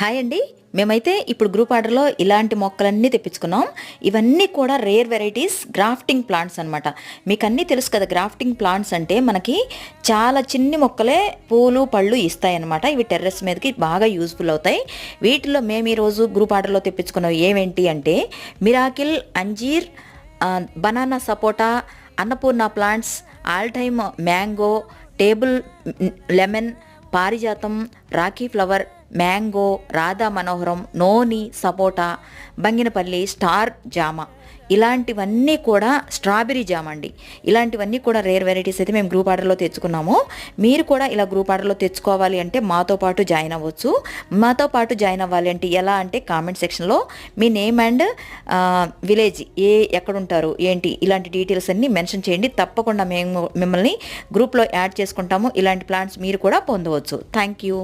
Hi అండి. మేమైతే ఇప్పుడు గ్రూప్ ఆర్డర్లో ఇలాంటి మొక్కలన్నీ తెప్పించుకున్నాం. ఇవన్నీ కూడా రేర్ వెరైటీస్ గ్రాఫ్టింగ్ ప్లాంట్స్ అనమాట. మీకు అన్నీ తెలుసు కదా, గ్రాఫ్టింగ్ ప్లాంట్స్ అంటే మనకి చాలా చిన్ని మొక్కలే పూలు పళ్ళు ఇస్తాయన్నమాట. ఇవి టెర్రస్ మీదకి బాగా యూజ్ఫుల్ అవుతాయి. వీటిలో మేము ఈరోజు గ్రూప్ ఆర్డర్లో తెప్పించుకున్నవి ఏమేంటి అంటే మిరాకిల్, అంజీర్, బనానా సపోటా, Annapurna plants, all time mango, table lemon, పారిజాతం, రాఖీ ఫ్లవర్, మ్యాంగో, రాధా మనోహరం, నోని, సపోటా, బంగినపల్లి, స్టార్ జామ, ఇలాంటివన్నీ కూడా స్ట్రాబెరీ జామ అండి. ఇలాంటివన్నీ కూడా రేర్ వెరైటీస్ అయితే మేము గ్రూప్ ఆర్డర్లో తెచ్చుకున్నాము. మీరు కూడా ఇలా గ్రూప్ ఆర్డర్లో తెచ్చుకోవాలి అంటే మాతో పాటు జాయిన్ అవ్వచ్చు. మాతో పాటు జాయిన్ అవ్వాలి అంటే ఎలా అంటే కామెంట్ సెక్షన్లో మీ నేమ్ అండ్ విలేజ్ ఎక్కడుంటారు ఏంటి ఇలాంటి డీటెయిల్స్ అన్నీ మెన్షన్ చేయండి. తప్పకుండా మేము మిమ్మల్ని గ్రూప్లో యాడ్ చేసుకుంటాము. ఇలాంటి ప్లాన్స్ మీరు కూడా పొందవచ్చు. Thank you.